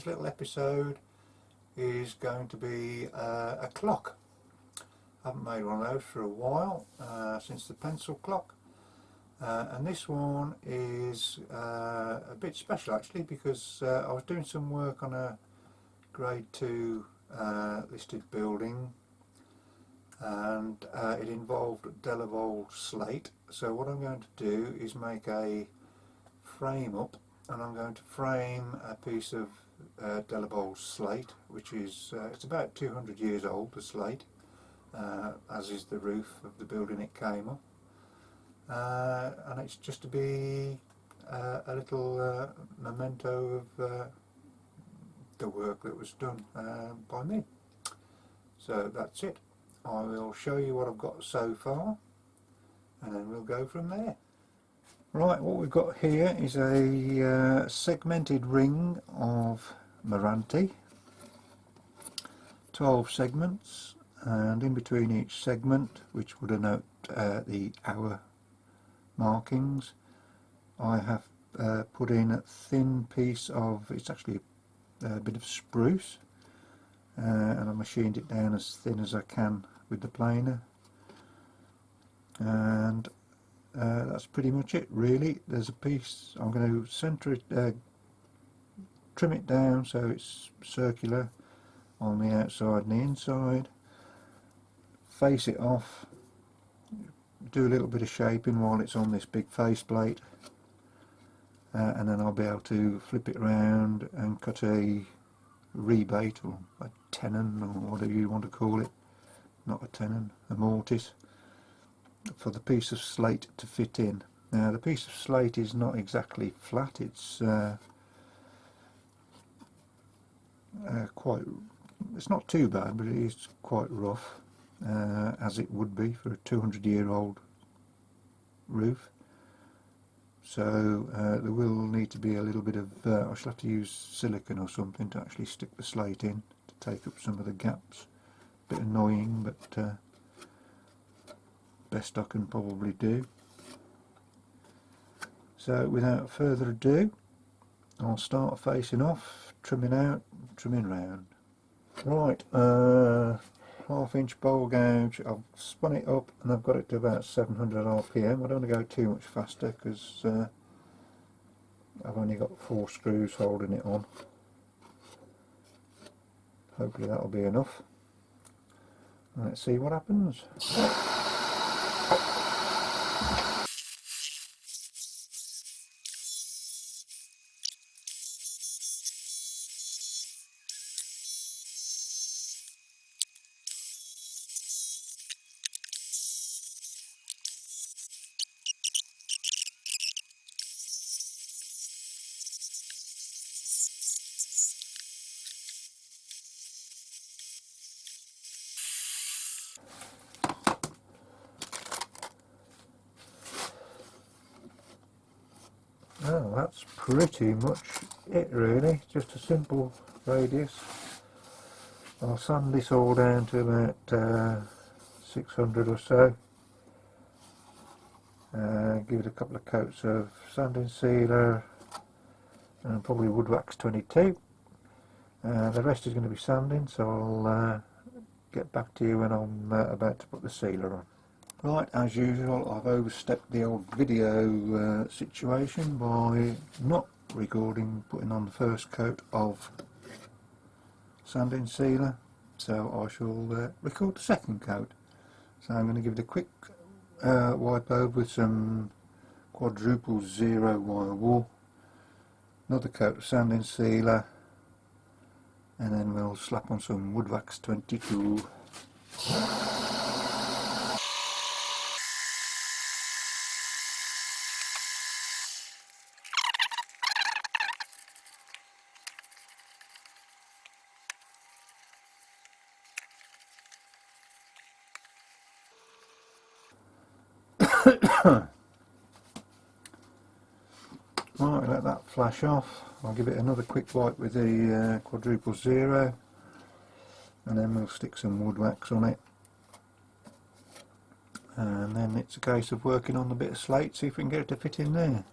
this little episode is going to be a clock. I haven't made one of those for a while, since the pencil clock. And this one is a bit special actually, because I was doing some work on a grade 2 listed building, and it involved Delaval slate. So what I'm going to do is make a frame up, and I'm going to frame a piece of Delaval slate, which is it's about 200 years old, the slate, as is the roof of the building it came off. And it's just to be a little memento of the work that was done by me. So that's it. I will show you what I've got so far, and then we'll go from there. Right, what we've got here is a segmented ring of Meranti, 12 segments, and in between each segment, which would denote the hour markings, I have put in a thin piece of, it's actually a bit of spruce, and I machined it down as thin as I can with the planer, and that's pretty much it really. There's a piece, I'm going to centre it, trim it down so it's circular on the outside and the inside, face it off, do a little bit of shaping while it's on this big faceplate, and then I'll be able to flip it around and cut a rebate or a tenon or whatever you want to call it, not a tenon, a mortise, for the piece of slate to fit in. Now the piece of slate is not exactly flat, it's it's not too bad, but it is quite rough, as it would be for a 200-year-old roof. So there will need to be a little bit of, I shall have to use silicone or something to actually stick the slate in to take up some of the gaps. Bit annoying, but best I can probably do. So without further ado, I'll start facing off, trimming out, trimming round. Right, half-inch bowl gouge. I've spun it up and I've got it to about 700 RPM. I don't want to go too much faster because I've only got 4 screws holding it on. Hopefully that'll be enough. Let's see what happens. Oh, that's pretty much it really, just a simple radius. I'll sand this all down to about 600 or so. Give it a couple of coats of sanding sealer and probably wood wax 22. The rest is going to be sanding, so I'll get back to you when I'm about to put the sealer on. Right, as usual, I've overstepped the old video situation by not recording putting on the first coat of sanding sealer, so I shall record the second coat. So I'm going to give it a quick wipe over with some quadruple 0 wire wool, another coat of sanding sealer, and then we'll slap on some wood wax 22. Right, let that flash off. I'll give it another quick wipe with the quadruple 0, and then we'll stick some wood wax on it, and then it's a case of working on the bit of slate, see if we can get it to fit in there.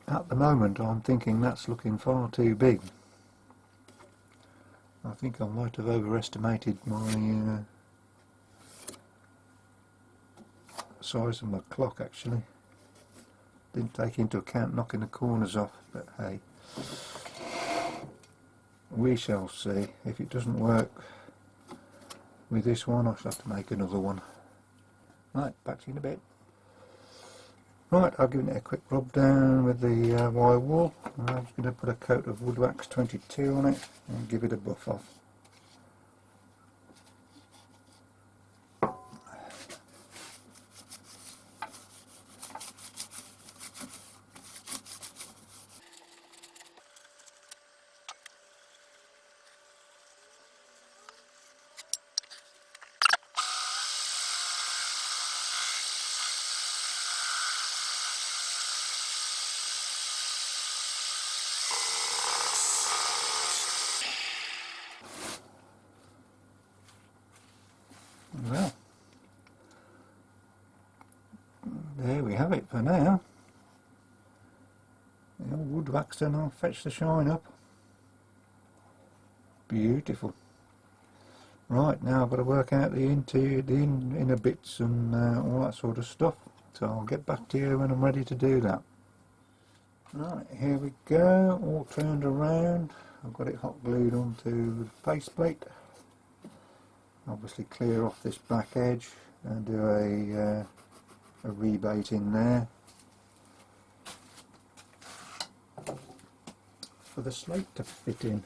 At the moment I'm thinking that's looking far too big. I think I might have overestimated my size of my clock actually. Didn't take into account knocking the corners off, but hey, we shall see. If it doesn't work with this one, I shall have to make another one. Right, back to you in a bit. Right, I've given it a quick rub down with the wire wool. I'm just going to put a coat of wood wax 22 on it and give it a buff off. Well, there we have it for now. The old wood wax done, I'll fetch the shine up. Beautiful. Right, now I've got to work out the inner bits and all that sort of stuff. So I'll get back to you when I'm ready to do that. Right, here we go, all turned around. I've got it hot glued onto the faceplate. Obviously clear off this back edge and do a rebate in there for the slate to fit in.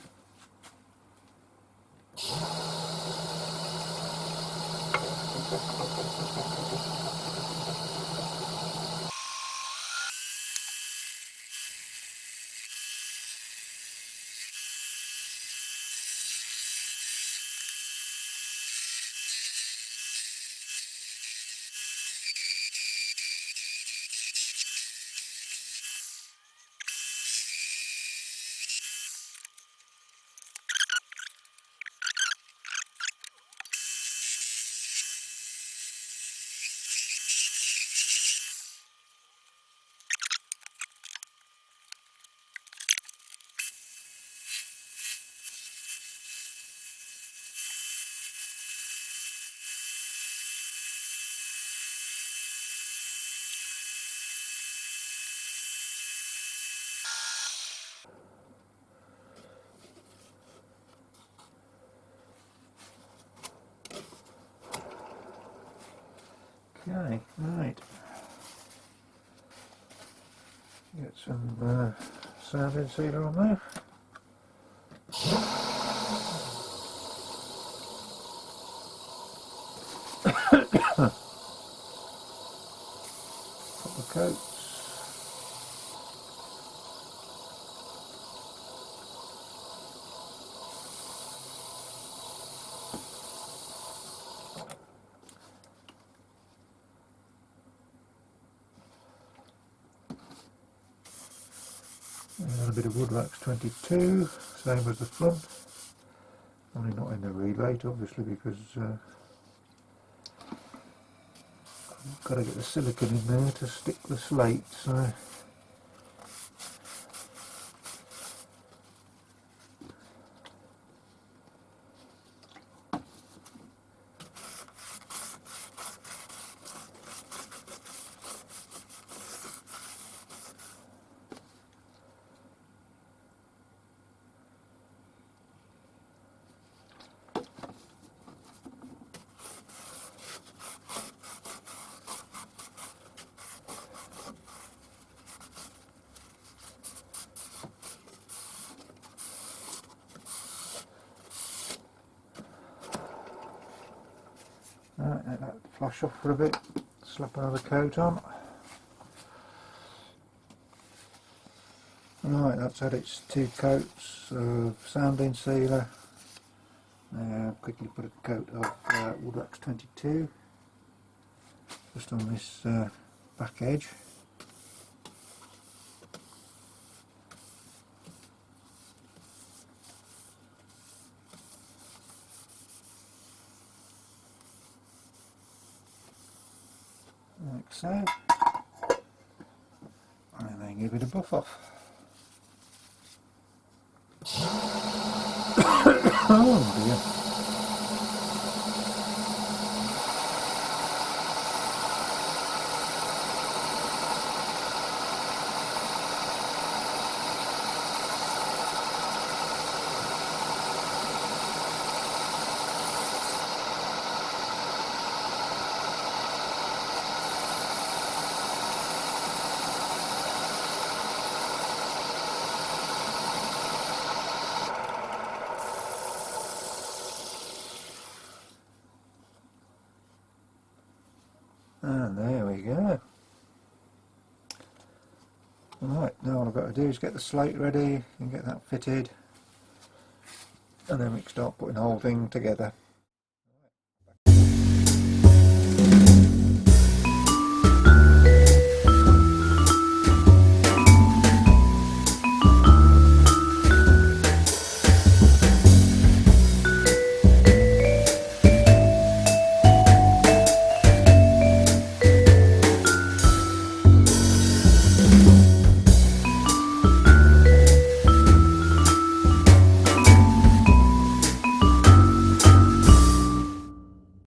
Okay, right. Get some sounding sealer on there. Couple of coats. And a bit of wood wax 22, same as the front. Only not in the rebate obviously because I've got to get the silicone in there to stick the slate, so right, let that flush off for a bit, slap another coat on. Right, that's had its 2 coats of sounding sealer. Now quickly put a coat of wood wax 22 just on this back edge. Like so. And then Bring a bit of buff off. Oh dear. And there we go. Right, now all I've got to do is get the slate ready and get that fitted, and then we can start putting the whole thing together.